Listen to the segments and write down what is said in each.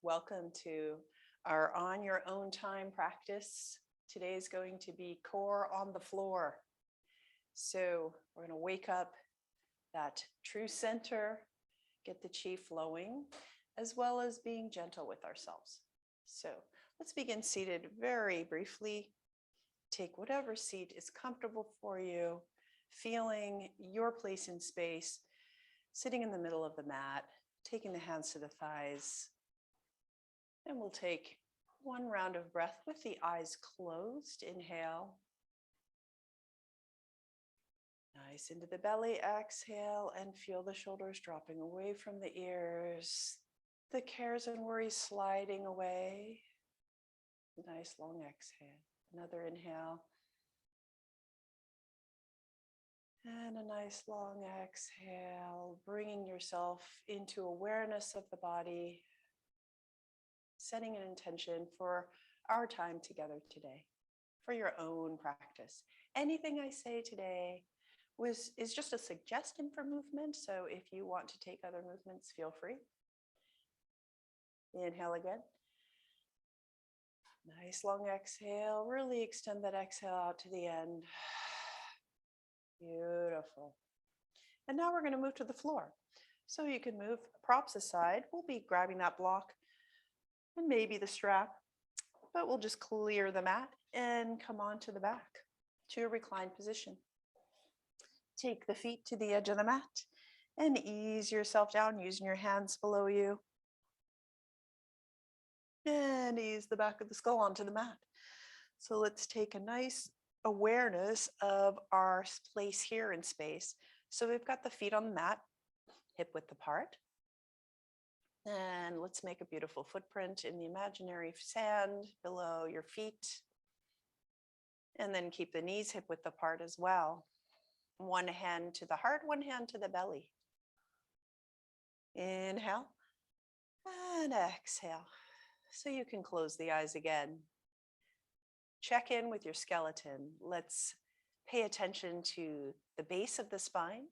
Welcome to our On Your Own Time practice. Today is going to be core on the floor. So we're going to wake up that true center, get the chi flowing, as well as being gentle with ourselves. So let's begin seated very briefly. Take whatever seat is comfortable for you, feeling your place in space, sitting in the middle of the mat, taking the hands to the thighs. And we'll take one round of breath with the eyes closed. Inhale. Nice into the belly. Exhale and feel the shoulders dropping away from the ears. The cares and worries sliding away. Nice long exhale. Another inhale. And a nice long exhale, bringing yourself into awareness of the body, setting an intention for our time together today, for your own practice. Anything I say today is just a suggestion for movement, so if you want to take other movements, feel free. Inhale again. Nice long exhale. Really extend that exhale out to the end. Beautiful. And now we're going to move to the floor. So you can move props aside. We'll be grabbing that block and maybe the strap, but we'll just clear the mat and come onto the back to a reclined position. Take the feet to the edge of the mat and ease yourself down using your hands below you. And ease the back of the skull onto the mat. So let's take a nice awareness of our place here in space. So we've got the feet on the mat, hip width apart. And let's make a beautiful footprint in the imaginary sand below your feet. And then keep the knees hip width apart as well. One hand to the heart, one hand to the belly. Inhale and exhale. So you can close the eyes again. Check in with your skeleton. Let's pay attention to the base of the spine.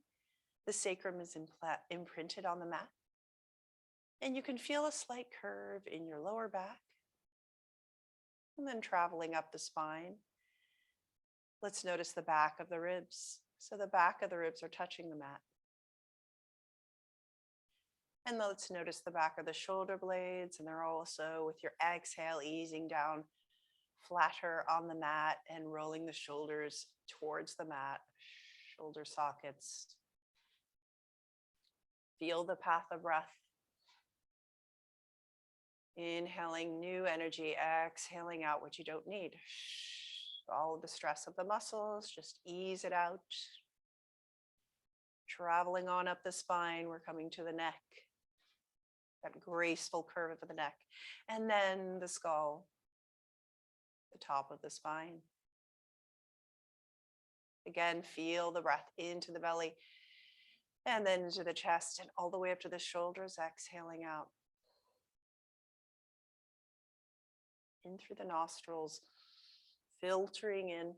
The sacrum is imprinted on the mat. And you can feel a slight curve in your lower back. And then traveling up the spine. Let's notice the back of the ribs. So the back of the ribs are touching the mat. And let's notice the back of the shoulder blades, and they're also, with your exhale, easing down flatter on the mat and rolling the shoulders towards the mat, shoulder sockets. Feel the path of breath. Inhaling new energy, exhaling out what you don't need. All of the stress of the muscles, just ease it out. Traveling on up the spine, we're coming to the neck. That graceful curve of the neck. And then the skull, the top of the spine. Again, feel the breath into the belly and then into the chest and all the way up to the shoulders, exhaling out. In through the nostrils, filtering in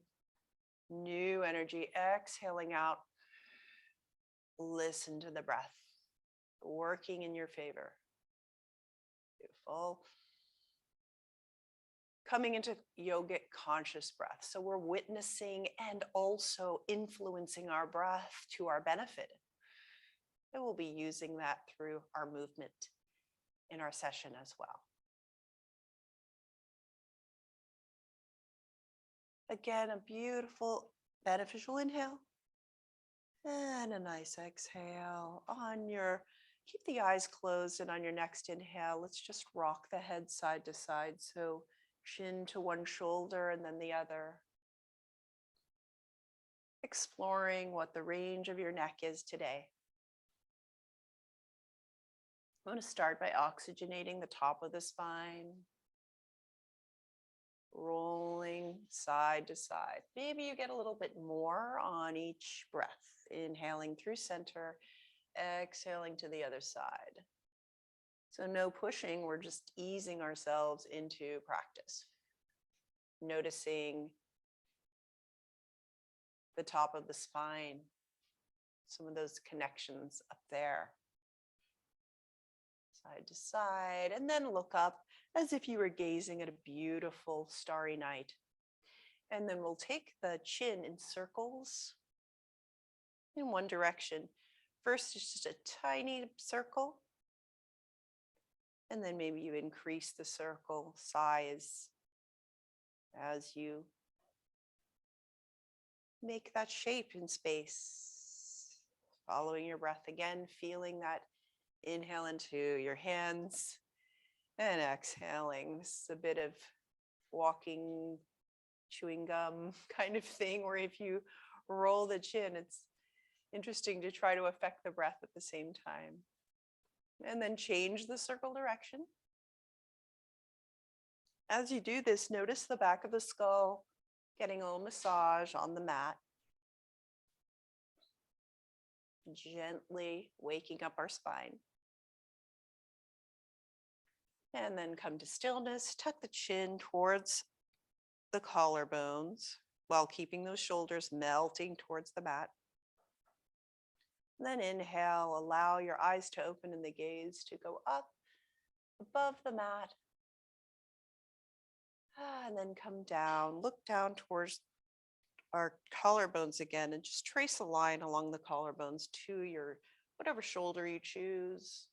new energy, exhaling out. Listen to the breath, working in your favor. Beautiful. Coming into yogic conscious breath. So we're witnessing and also influencing our breath to our benefit. And we'll be using that through our movement in our session as well. Again, a beautiful, beneficial inhale. And a nice exhale. Keep the eyes closed, and on your next inhale, let's just rock the head side to side. So chin to one shoulder and then the other. Exploring what the range of your neck is today. I'm going to start by oxygenating the top of the spine. Rolling side to side. Maybe you get a little bit more on each breath. Inhaling through center, exhaling to the other side. So no pushing, we're just easing ourselves into practice. Noticing the top of the spine, some of those connections up there. side to side, and then look up as if you were gazing at a beautiful starry night. And then we'll take the chin in circles in one direction. First, it's just a tiny circle. And then maybe you increase the circle size as you make that shape in space. Following your breath again, feeling that inhale into your hands and exhaling. This is a bit of walking, chewing gum kind of thing, where if you roll the chin, it's interesting to try to affect the breath at the same time. And then change the circle direction. As you do this, notice the back of the skull getting a little massage on the mat. Gently waking up our spine. And then come to stillness, tuck the chin towards the collarbones while keeping those shoulders melting towards the mat. And then inhale, allow your eyes to open and the gaze to go up above the mat. And then come down, look down towards our collarbones again, and just trace a line along the collarbones to your whatever shoulder you choose.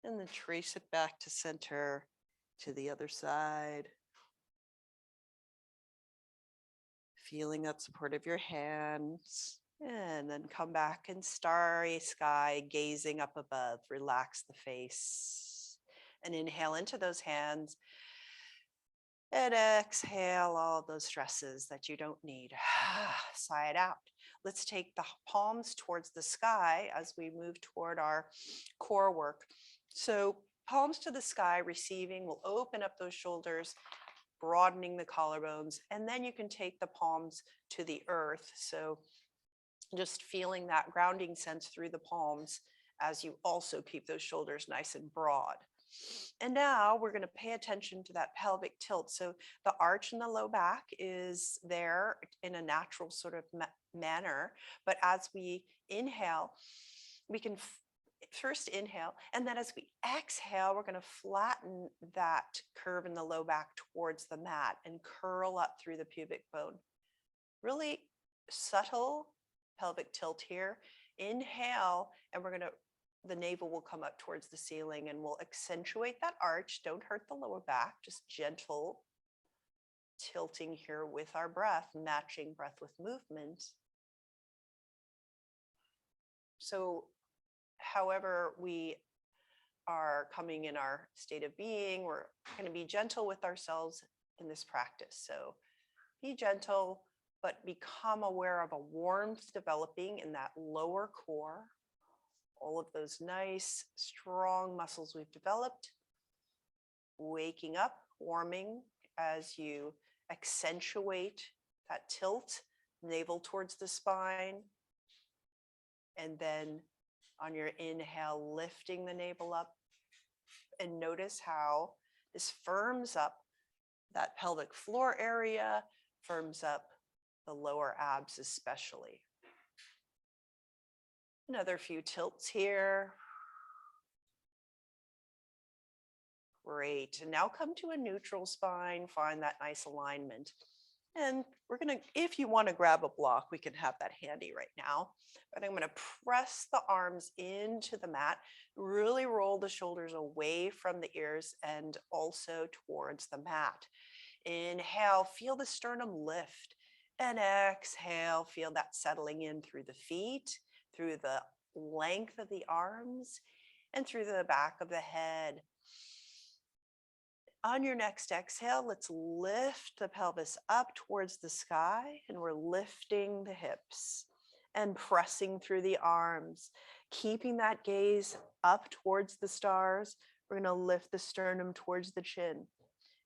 And then trace it back to center to the other side. Feeling that support of your hands. And then come back in starry sky, gazing up above. Relax the face. And inhale into those hands. And exhale all of those stresses that you don't need. Sigh it out. Let's take the palms towards the sky as we move toward our core work. So palms to the sky, receiving, will open up those shoulders, broadening the collarbones. And then you can take the palms to the earth. So just feeling that grounding sense through the palms as you also keep those shoulders nice and broad. And now we're going to pay attention to that pelvic tilt. So the arch in the low back is there in a natural sort of manner. But as we inhale, we can first inhale. And then as we exhale, we're going to flatten that curve in the low back towards the mat and curl up through the pubic bone. Really subtle pelvic tilt here. Inhale, and the navel will come up towards the ceiling and we'll accentuate that arch. Don't hurt the lower back, just gentle tilting here with our breath, matching breath with movement. So however we are coming in our state of being, we're going to be gentle with ourselves in this practice. So be gentle, but become aware of a warmth developing in that lower core. All of those nice, strong muscles we've developed, waking up, warming as you accentuate that tilt, navel towards the spine. And then on your inhale, lifting the navel up. And notice how this firms up that pelvic floor area, firms up the lower abs especially. Another few tilts here. Great. And now come to a neutral spine, find that nice alignment. And we're going to, if you want to grab a block, we can have that handy right now. But I'm going to press the arms into the mat, really roll the shoulders away from the ears and also towards the mat. Inhale, feel the sternum lift. And exhale, feel that settling in through the feet, through the length of the arms, and through the back of the head. On your next exhale, let's lift the pelvis up towards the sky, and we're lifting the hips and pressing through the arms, keeping that gaze up towards the stars. We're going to lift the sternum towards the chin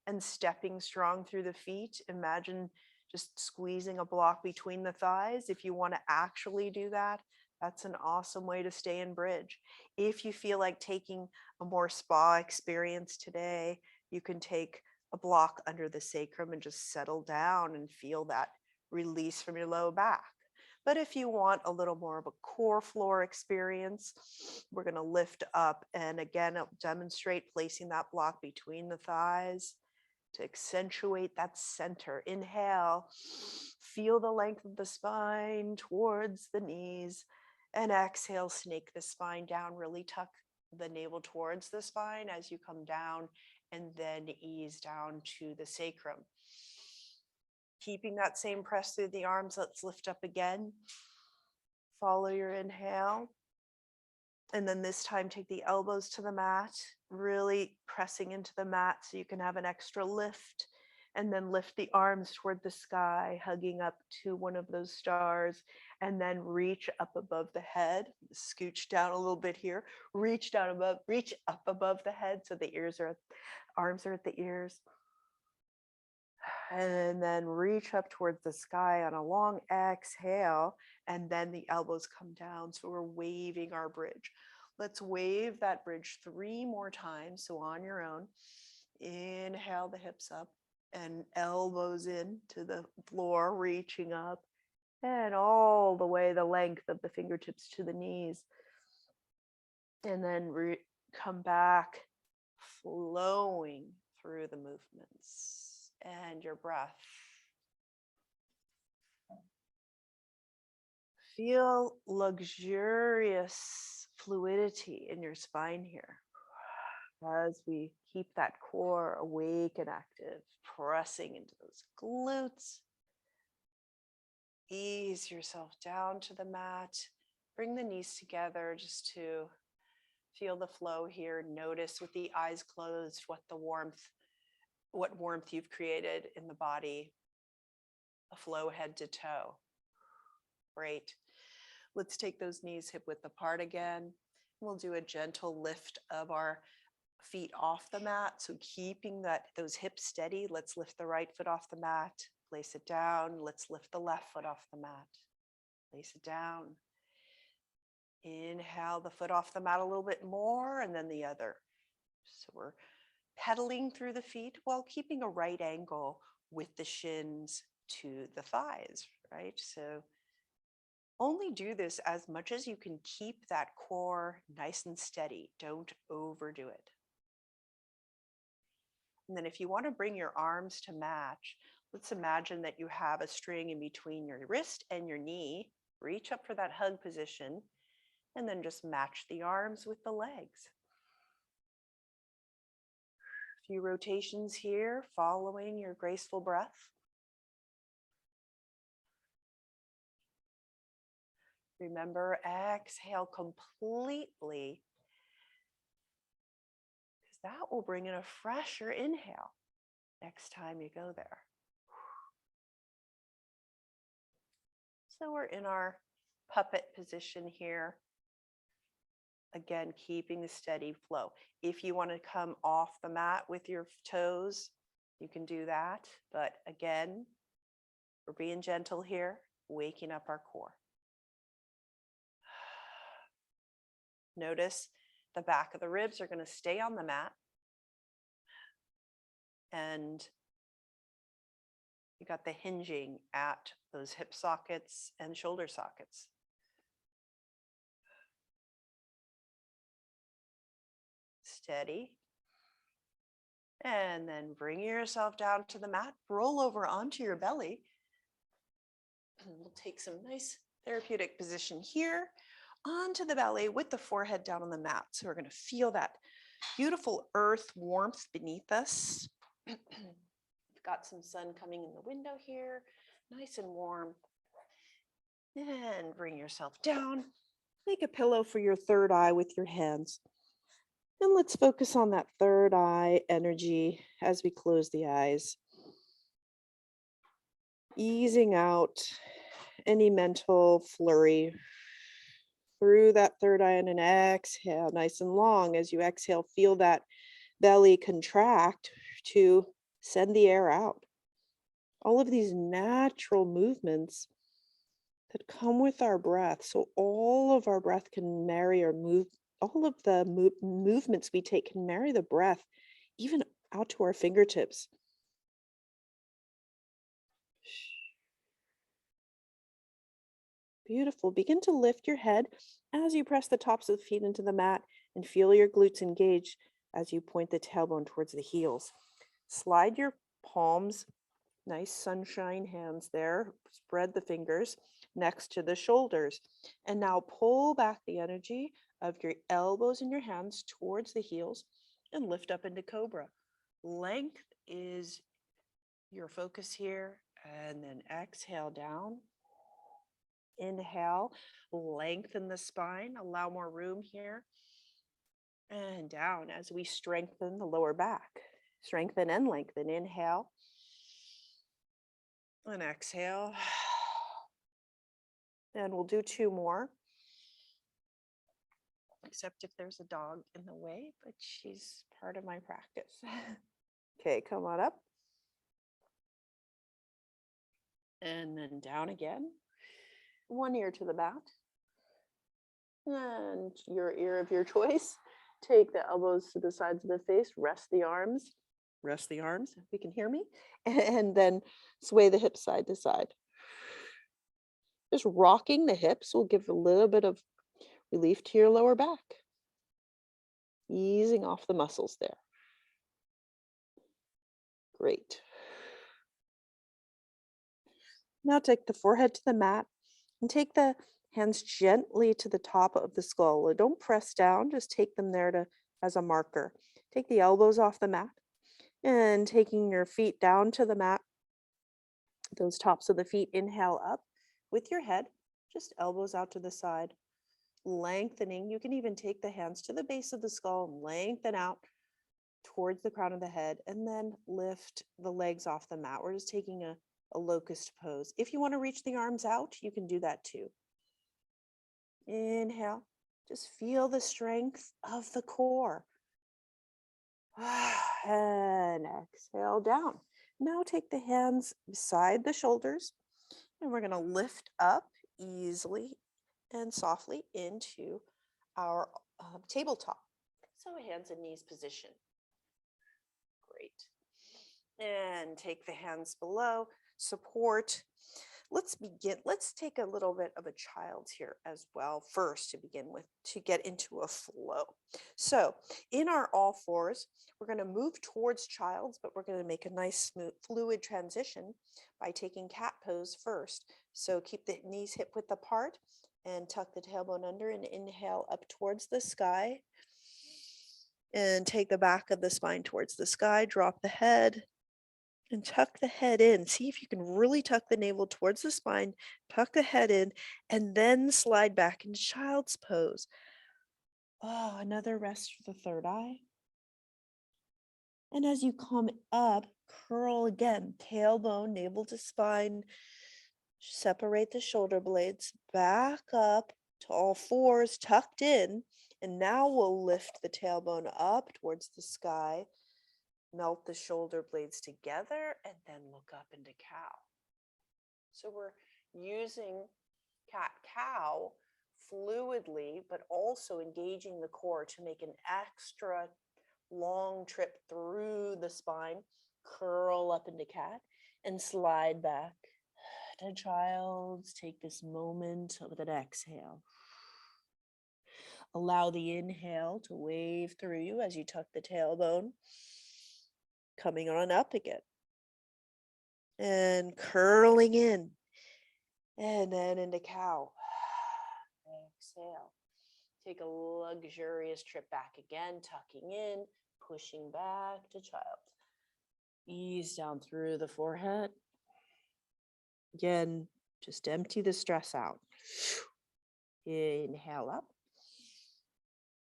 and stepping strong through the feet. Imagine just squeezing a block between the thighs. If you want to actually do that, that's an awesome way to stay in bridge. If you feel like taking a more spa experience today, you can take a block under the sacrum and just settle down and feel that release from your low back. But if you want a little more of a core floor experience, we're going to lift up. And again, I'll demonstrate placing that block between the thighs to accentuate that center. Inhale, feel the length of the spine towards the knees. And exhale, snake the spine down, really tuck the navel towards the spine as you come down, and then ease down to the sacrum. Keeping that same press through the arms, let's lift up again. Follow your inhale. And then this time, take the elbows to the mat, really pressing into the mat so you can have an extra lift. And then lift the arms toward the sky, hugging up to one of those stars. And then reach up above the head. Scooch down a little bit here. Reach down above, reach up above the head so the arms are at the ears. And then reach up towards the sky on a long exhale, and then the elbows come down. So we're waving our bridge. Let's wave that bridge 3 more times. So on your own, inhale the hips up and elbows in to the floor, reaching up, and all the way the length of the fingertips to the knees. And then come back, flowing through the movements. And your breath. Feel luxurious fluidity in your spine here as we keep that core awake and active, pressing into those glutes. Ease yourself down to the mat. Bring the knees together just to feel the flow here. Notice with the eyes closed what warmth you've created in the body, a flow head to toe. Great. Let's take those knees hip width apart again. We'll do a gentle lift of our feet off the mat. So keeping those hips steady, let's lift the right foot off the mat, place it down. Let's lift the left foot off the mat, place it down. Inhale the foot off the mat a little bit more, and then the other. So we're pedaling through the feet while keeping a right angle with the shins to the thighs, right? So only do this as much as you can keep that core nice and steady. Don't overdo it. And then if you want to bring your arms to match, let's imagine that you have a string in between your wrist and your knee. Reach up for that hug position, and then just match the arms with the legs. Few rotations here, following your graceful breath. Remember, exhale completely, because that will bring in a fresher inhale next time you go there. So we're in our puppet position here. Again, keeping the steady flow. If you want to come off the mat with your toes, you can do that. But again, we're being gentle here, waking up our core. Notice the back of the ribs are going to stay on the mat. And you got the hinging at those hip sockets and shoulder sockets. Steady. And then bring yourself down to the mat, roll over onto your belly. And we'll take some nice therapeutic position here onto the belly with the forehead down on the mat. So we're going to feel that beautiful earth warmth beneath us. We've got some sun coming in the window here, nice and warm. And bring yourself down. Make a pillow for your third eye with your hands. And let's focus on that third eye energy as we close the eyes. Easing out any mental flurry through that third eye, and an exhale, nice and long. As you exhale, feel that belly contract to send the air out. All of these natural movements that come with our breath. So all of our breath can marry or move. All of the movements we take can marry the breath, even out to our fingertips. Beautiful. Begin to lift your head as you press the tops of the feet into the mat and feel your glutes engage as you point the tailbone towards the heels. Slide your palms, nice sunshine hands there. Spread the fingers next to the shoulders. And now pull back the energy of your elbows and your hands towards the heels and lift up into cobra. Length is your focus here. And then exhale down. Inhale, lengthen the spine, allow more room here. And down as we strengthen the lower back. Strengthen and lengthen. Inhale. And exhale. And we'll do 2 more. Except if there's a dog in the way, but she's part of my practice. Okay, come on up. And then down again. One ear to the mat. And your ear of your choice. Take the elbows to the sides of the face. Rest the arms. Rest the arms, if you can hear me. And then sway the hips side to side. Just rocking the hips will give a little bit of relief to your lower back. Easing off the muscles there. Great. Now take the forehead to the mat and take the hands gently to the top of the skull. Don't press down, just take them there as a marker. Take the elbows off the mat and taking your feet down to the mat. Those tops of the feet, inhale up with your head, just elbows out to the side. Lengthening. You can even take the hands to the base of the skull and lengthen out towards the crown of the head, and then lift the legs off the mat. We're just taking a locust pose. If you want to reach the arms out, you can do that too. Inhale. Just feel the strength of the core. And exhale down. Now take the hands beside the shoulders, and we're going to lift up easily and softly into our tabletop. So hands and knees position. Great. And take the hands below, support. Let's begin. Let's take a little bit of a child's here as well first to begin with, to get into a flow. So in our all fours, we're going to move towards child's, but we're going to make a nice smooth fluid transition by taking cat pose first. So keep the knees hip width apart and tuck the tailbone under and inhale up towards the sky. And take the back of the spine towards the sky, drop the head and tuck the head in. See if you can really tuck the navel towards the spine, tuck the head in, and then slide back into child's pose. Oh, another rest for the third eye. And as you come up, curl again, tailbone, navel to spine, separate the shoulder blades, back up to all fours, tucked in. And now we'll lift the tailbone up towards the sky, melt the shoulder blades together, and then look up into cow. So we're using cat-cow fluidly, but also engaging the core to make an extra long trip through the spine. Curl up into cat and slide back to child's. Take this moment with an exhale. Allow the inhale to wave through you as you tuck the tailbone. Coming on up again. And curling in. And then into cow. Exhale. Take a luxurious trip back again, tucking in, pushing back to child. Ease down through the forehead. Again, just empty the stress out. Inhale up.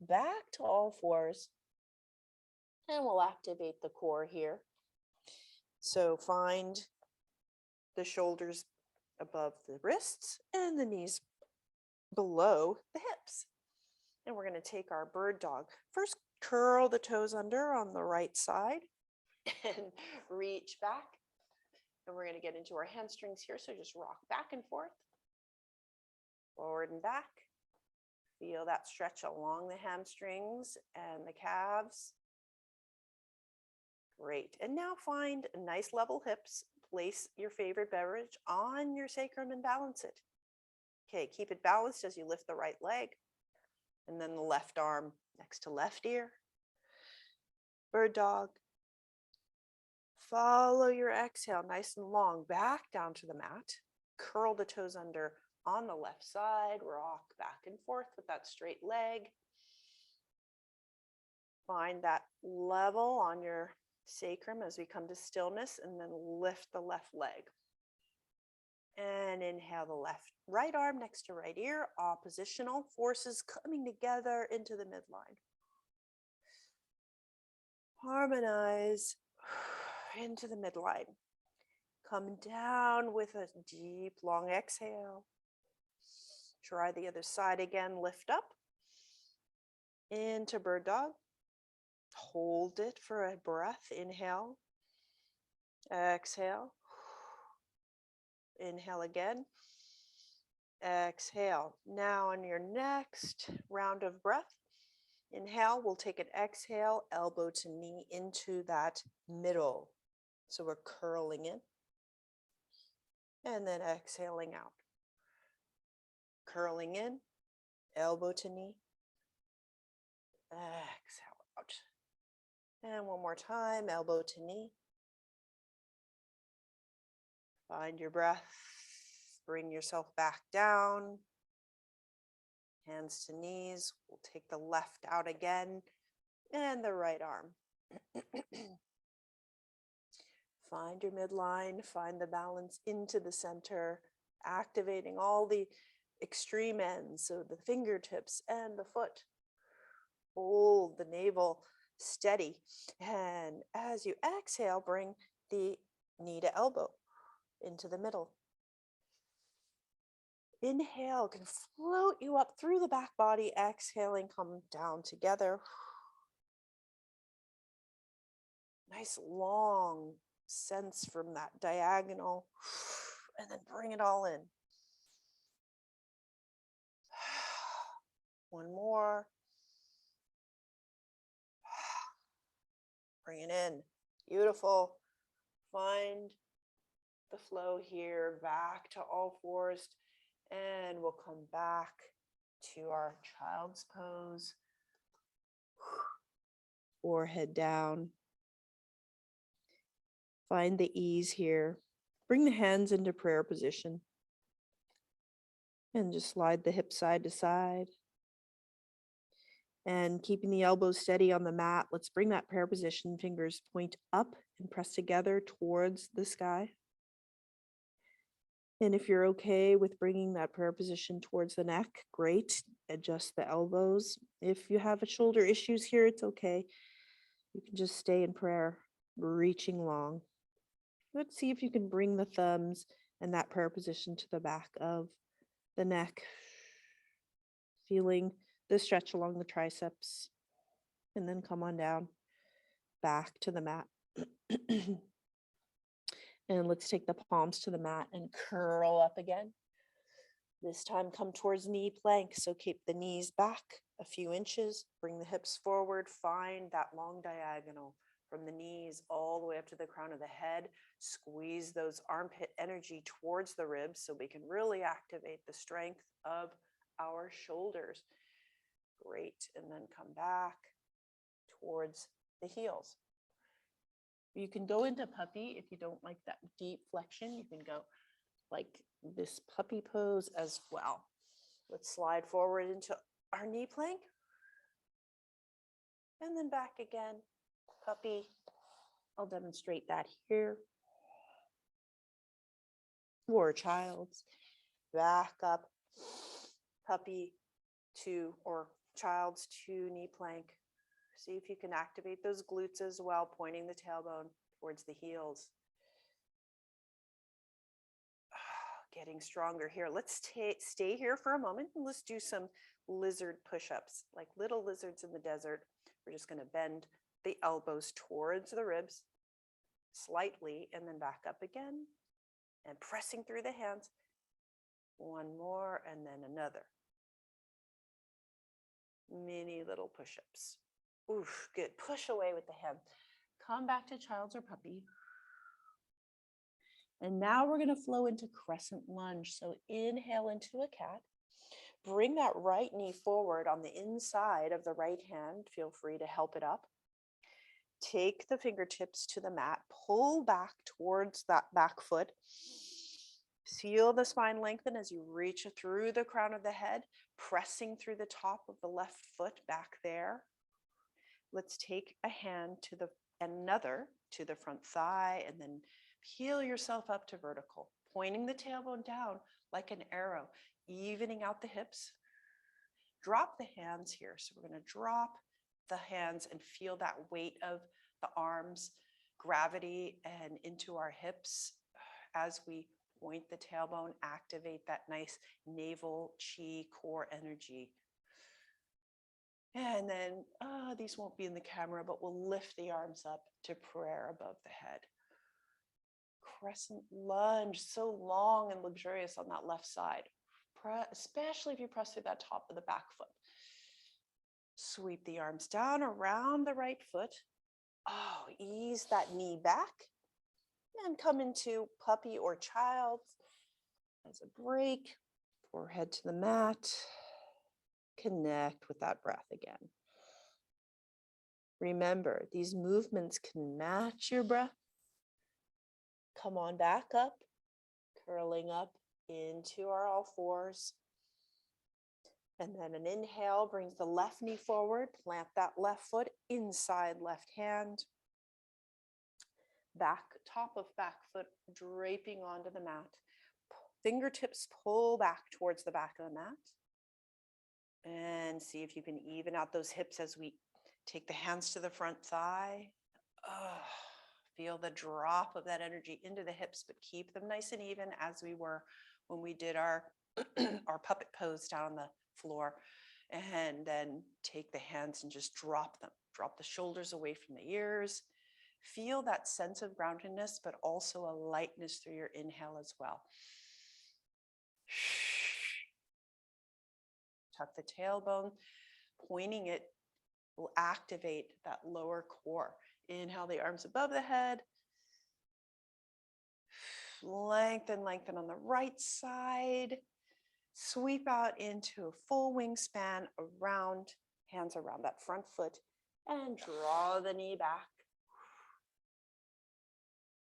Back to all fours. And we'll activate the core here. So find the shoulders above the wrists and the knees below the hips. And we're going to take our bird dog. First, curl the toes under on the right side and reach back. And we're going to get into our hamstrings here. So just rock back and forth, forward and back. Feel that stretch along the hamstrings and the calves. Great. And now find nice level hips. Place your favorite beverage on your sacrum and balance it. Okay, keep it balanced as you lift the right leg. And then the left arm next to left ear. Bird dog. Follow your exhale nice and long back down to the mat. Curl the toes under on the left side. Rock back and forth with that straight leg. Find that level on your sacrum as we come to stillness, and then lift the left leg. And inhale the right arm next to right ear, oppositional forces coming together into the midline. Harmonize into the midline. Come down with a deep, long exhale. Try the other side again, lift up into bird dog. Hold it for a breath, inhale, exhale. Inhale again, exhale. Now on your next round of breath, inhale, we'll take an exhale, elbow to knee into that middle. So we're curling in and then exhaling out. Curling in, elbow to knee, exhale out. And one more time, elbow to knee. Find your breath, bring yourself back down. Hands to knees, we'll take the left out again and the right arm. Find your midline, find the balance into the center, activating all the extreme ends, so the fingertips and the foot. Hold the navel steady, and as you exhale, bring the knee to elbow into the middle. Inhale can float you up through the back body. Exhaling, come down together. Nice long sense from that diagonal. And then bring it all in. One more. Bring it in. Beautiful. Find the flow here, back to all fours, and we'll come back to our child's pose. Forehead down. Find the ease here. Bring the hands into prayer position. And just slide the hips side to side. And keeping the elbows steady on the mat, let's bring that prayer position. Fingers point up and press together towards the sky. And if you're okay with bringing that prayer position towards the neck, great. Adjust the elbows. If you have shoulder issues here, it's okay. You can just stay in prayer, reaching long. Let's see if you can bring the thumbs and that prayer position to the back of the neck. Feeling the stretch along the triceps. And then come on down, back to the mat. And let's take the palms to the mat and curl up again. This time come towards knee plank. So keep the knees back a few inches. Bring the hips forward. Find that long diagonal from the knees all the way up to the crown of the head. Squeeze those armpit energy towards the ribs so we can really activate the strength of our shoulders. Great. And then come back towards the heels. You can go into puppy if you don't like that deep flexion. You can go like this puppy pose as well. Let's slide forward into our knee plank. And then back again, puppy. I'll demonstrate that here. Or child's. Back up, puppy to, or child's to knee plank. See if you can activate those glutes as well, pointing the tailbone towards the heels. Getting stronger here. Let's stay here for a moment and let's do some lizard push-ups, like little lizards in the desert. We're just going to bend the elbows towards the ribs slightly and then back up again and pressing through the hands. One more and then another. Mini little push-ups. Oof, good. Push away with the head. Come back to child's or puppy. And now we're going to flow into crescent lunge. So inhale into a cat. Bring that right knee forward on the inside of the right hand. Feel free to help it up. Take the fingertips to the mat. Pull back towards that back foot. Feel the spine lengthen as you reach through the crown of the head, pressing through the top of the left foot back there. Let's take a hand to the another to the front thigh and then peel yourself up to vertical, pointing the tailbone down like an arrow, evening out the hips. Drop the hands here. So we're going to drop the hands and feel that weight of the arms, gravity, and into our hips as we point the tailbone, activate that nice navel chi core energy. And then these won't be in the camera, but we'll lift the arms up to prayer above the head. Crescent lunge, so long and luxurious on that left side, especially if you press through that top of the back foot. Sweep the arms down around the right foot. Oh, ease that knee back and come into puppy or child as a break. Forehead to the mat. Connect with that breath again. Remember, these movements can match your breath. Come on back up, curling up into our all fours. And then an inhale brings the left knee forward, plant that left foot inside left hand. Back, top of back foot draping onto the mat. Fingertips pull back towards the back of the mat. And see if you can even out those hips as we take the hands to the front thigh. Feel the drop of that energy into the hips, but keep them nice and even as we were when we did our, our puppet pose down on the floor. And then take the hands and just drop them. Drop the shoulders away from the ears. Feel that sense of groundedness, but also a lightness through your inhale as well. Tuck the tailbone, pointing it will activate that lower core. Inhale the arms above the head. Lengthen, lengthen on the right side. Sweep out into a full wingspan around, hands around that front foot, and draw the knee back.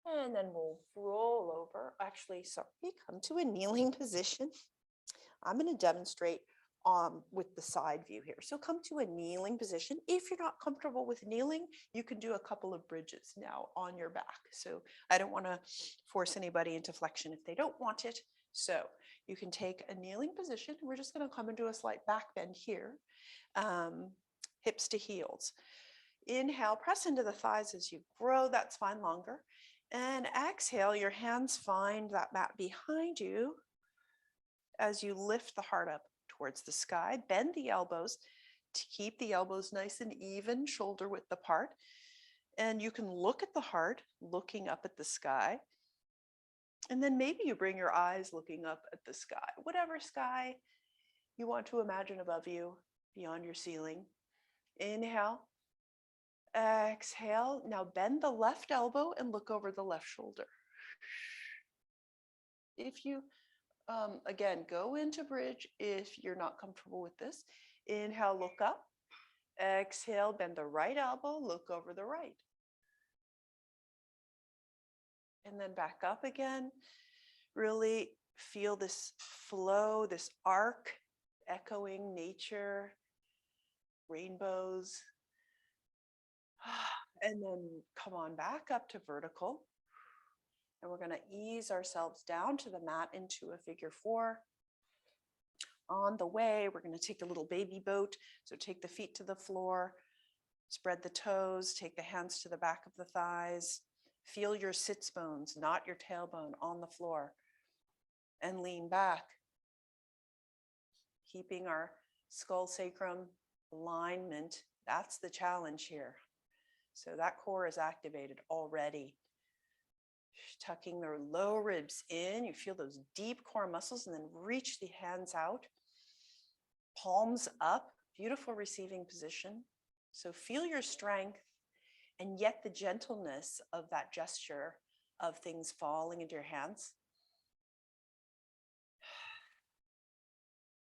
And then we'll roll over. Actually, sorry, come to a kneeling position. I'm going to demonstrate with the side view here. So come to a kneeling position. If you're not comfortable with kneeling, you can do a couple of bridges now on your back. So I don't want to force anybody into flexion if they don't want it. So you can take a kneeling position. We're just going to come into a slight back bend here, hips to heels. Inhale, press into the thighs as you grow that spine longer. And exhale, your hands find that mat behind you as you lift the heart up towards the sky. Bend the elbows to keep the elbows nice and even, shoulder width apart. And you can look at the heart, looking up at the sky. And then maybe you bring your eyes looking up at the sky, whatever sky you want to imagine above you, beyond your ceiling. Inhale. Exhale. Now bend the left elbow and look over the left shoulder. If you, again, go into bridge if you're not comfortable with this. Inhale, look up. Exhale, bend the right elbow, look over the right. And then back up again. Really feel this flow, this arc, echoing nature, rainbows. And then come on back up to vertical. And we're going to ease ourselves down to the mat into a figure four. On the way, we're going to take a little baby boat. So take the feet to the floor, spread the toes, take the hands to the back of the thighs. Feel your sits bones, not your tailbone, on the floor. And lean back, keeping our skull sacrum alignment. That's the challenge here. So that core is activated already. Tucking the low ribs in, you feel those deep core muscles, and then reach the hands out. Palms up, beautiful receiving position. So feel your strength and yet the gentleness of that gesture of things falling into your hands.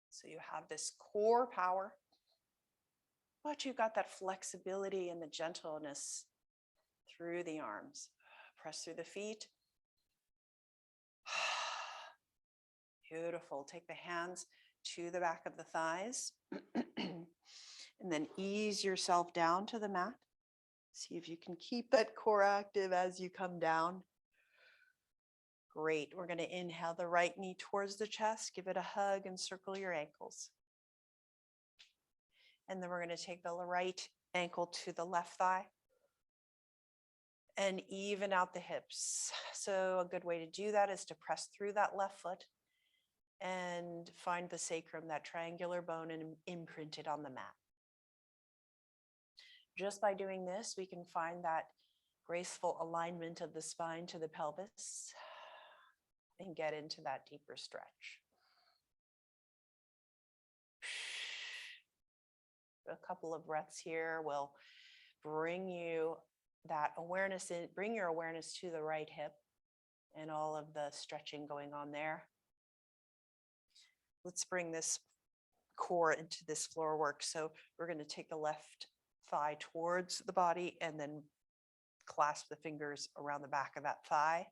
So you have this core power, but you've got that flexibility and the gentleness through the arms. Press through the feet. Beautiful. Take the hands to the back of the thighs and then ease yourself down to the mat. See if you can keep that core active as you come down. Great. We're going to inhale the right knee towards the chest, give it a hug and circle your ankles. And then we're going to take the right ankle to the left thigh and even out the hips. So a good way to do that is to press through that left foot and find the sacrum, that triangular bone, and imprint it on the mat. Just by doing this, we can find that graceful alignment of the spine to the pelvis and get into that deeper stretch. A couple of breaths here will bring you that awareness in, bring your awareness to the right hip and all of the stretching going on there. Let's bring this core into this floor work. So we're going to take the left thigh towards the body and then clasp the fingers around the back of that thigh.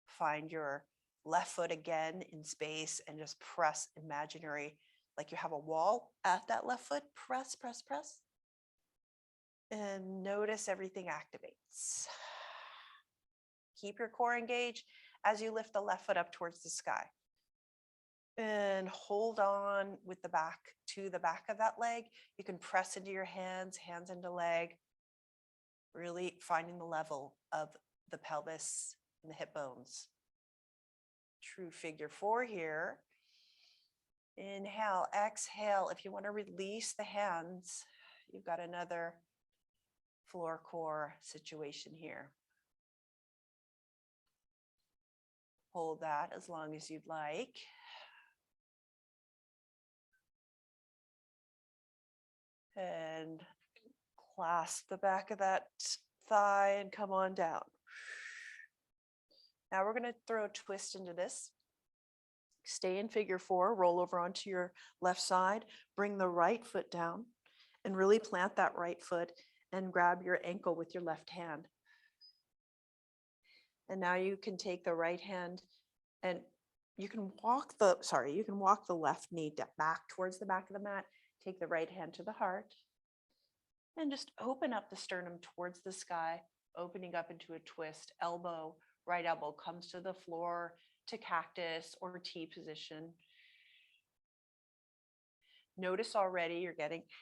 Find your left foot again in space and just press imaginary, like you have a wall at that left foot. Press, press, press. And notice everything activates. Keep your core engaged as you lift the left foot up towards the sky. And hold on with the back to the back of that leg. You can press into your hands, hands into leg, really finding the level of the pelvis and the hip bones. True figure four here. Inhale, exhale. If you want to release the hands, you've got another floor core situation here. Hold that as long as you'd like. And clasp the back of that thigh and come on down. Now we're going to throw a twist into this. Stay in figure four, roll over onto your left side, bring the right foot down and really plant that right foot and grab your ankle with your left hand. And now you can take the right hand and you can walk the left knee back towards the back of the mat. Take the right hand to the heart and just open up the sternum towards the sky, opening up into a twist. Right elbow comes to the floor to cactus or T position. Notice already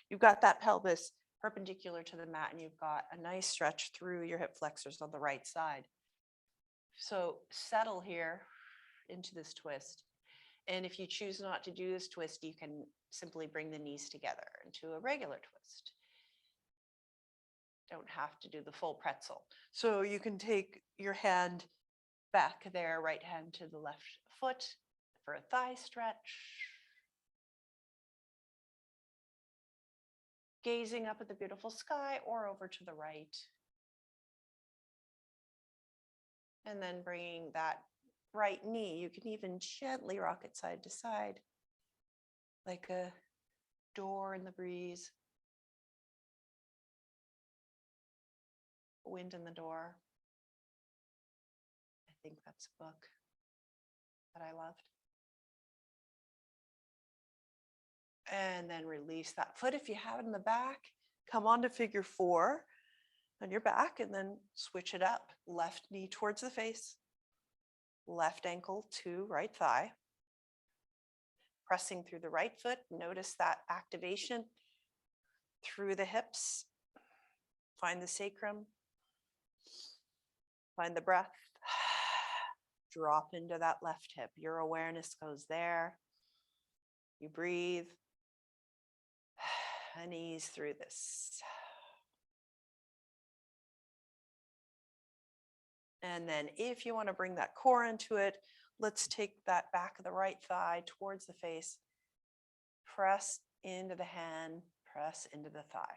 you've got that pelvis perpendicular to the mat and you've got a nice stretch through your hip flexors on the right side. So settle here into this twist. And if you choose not to do this twist, you can simply bring the knees together into a regular twist. Don't have to do the full pretzel. So you can take your hand back there, right hand to the left foot for a thigh stretch. Gazing up at the beautiful sky or over to the right. And then bringing that right knee, you can even gently rock it side to side, like a door in the breeze. Wind in the door. I think that's a book that I loved. And then release that foot if you have it in the back. Come on to figure four on your back and then switch it up. Left knee towards the face. Left ankle to right thigh. Pressing through the right foot. Notice that activation through the hips. Find the sacrum. Find the breath. Drop into that left hip. Your awareness goes there. You breathe and ease through this. And then if you want to bring that core into it, let's take that back of the right thigh towards the face. Press into the hand, press into the thigh.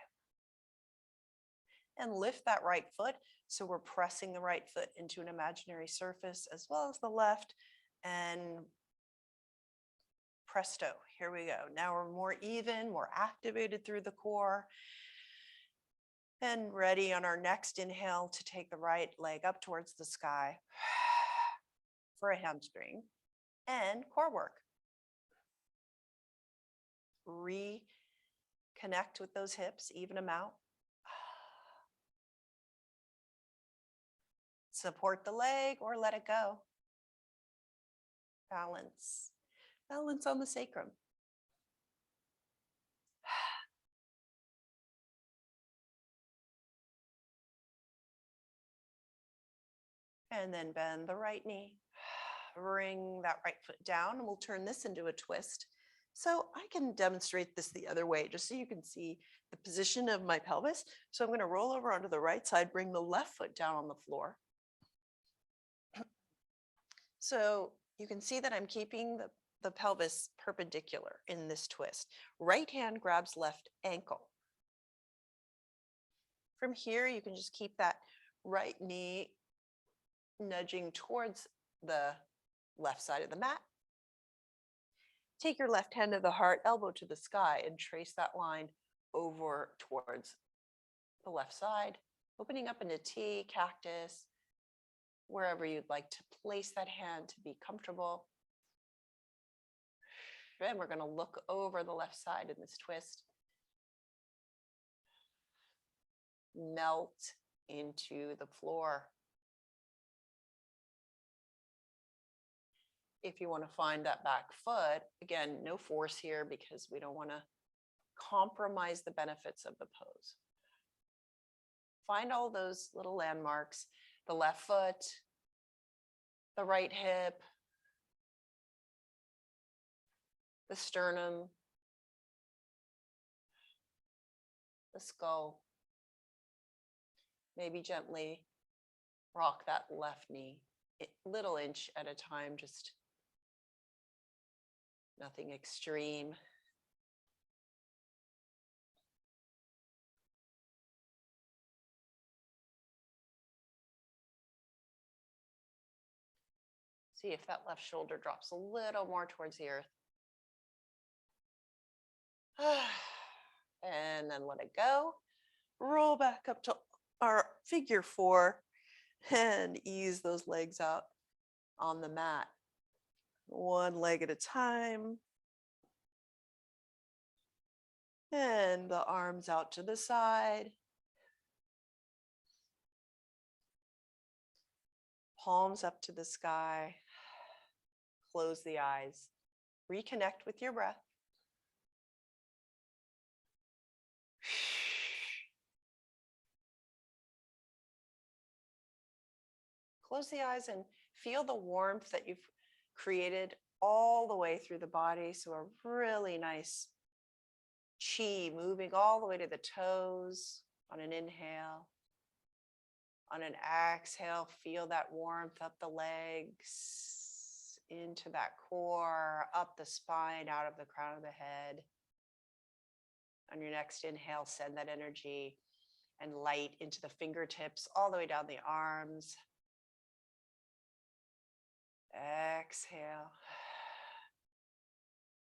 and lift that right foot. So we're pressing the right foot into an imaginary surface as well as the left, and presto, here we go. Now we're more even, more activated through the core, and ready on our next inhale to take the right leg up towards the sky for a hamstring and core work. Reconnect with those hips, even them out. Support the leg or let it go. Balance. Balance on the sacrum. And then bend the right knee. Bring that right foot down, and we'll turn this into a twist. So I can demonstrate this the other way, just so you can see the position of my pelvis. So I'm going to roll over onto the right side, bring the left foot down on the floor. So you can see that I'm keeping the pelvis perpendicular in this twist. Right hand grabs left ankle. From here, you can just keep that right knee nudging towards the left side of the mat. Take your left hand to the heart, elbow to the sky, and trace that line over towards the left side, opening up into T, cactus, wherever you'd like to place that hand to be comfortable. Then we're going to look over the left side in this twist. Melt into the floor. If you want to find that back foot, again, no force here because we don't want to compromise the benefits of the pose. Find all those little landmarks, the left foot, the right hip, the sternum, the skull. Maybe gently rock that left knee, little inch at a time, just nothing extreme. See if that left shoulder drops a little more towards the earth. And then let it go. Roll back up to our figure 4 and ease those legs out on the mat. One leg at a time. And the arms out to the side. Palms up to the sky. Close the eyes. Reconnect with your breath. Close the eyes and feel the warmth that you've created all the way through the body. So a really nice chi moving all the way to the toes on an inhale. On an exhale, feel that warmth up the legs, into that core, up the spine, out of the crown of the head. On your next inhale, send that energy and light into the fingertips, all the way down the arms. Exhale.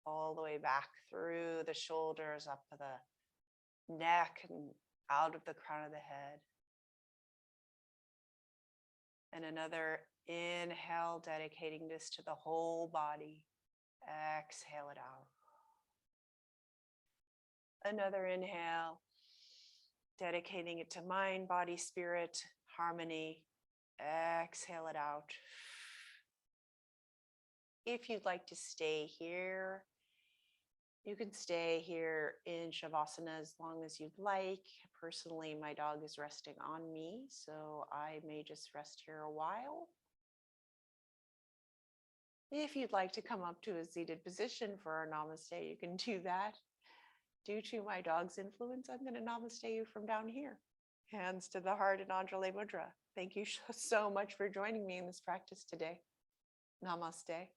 All the way back through the shoulders, up to the neck and out of the crown of the head. And another inhale, dedicating this to the whole body. Exhale it out. Another inhale, dedicating it to mind, body, spirit, harmony. Exhale it out. If you'd like to stay here, you can stay here in Shavasana as long as you'd like. Personally, my dog is resting on me, so I may just rest here a while. If you'd like to come up to a seated position for our namaste, you can do that. Due to my dog's influence, I'm going to namaste you from down here. Hands to the heart in Anjali Mudra. Thank you so much for joining me in this practice today. Namaste.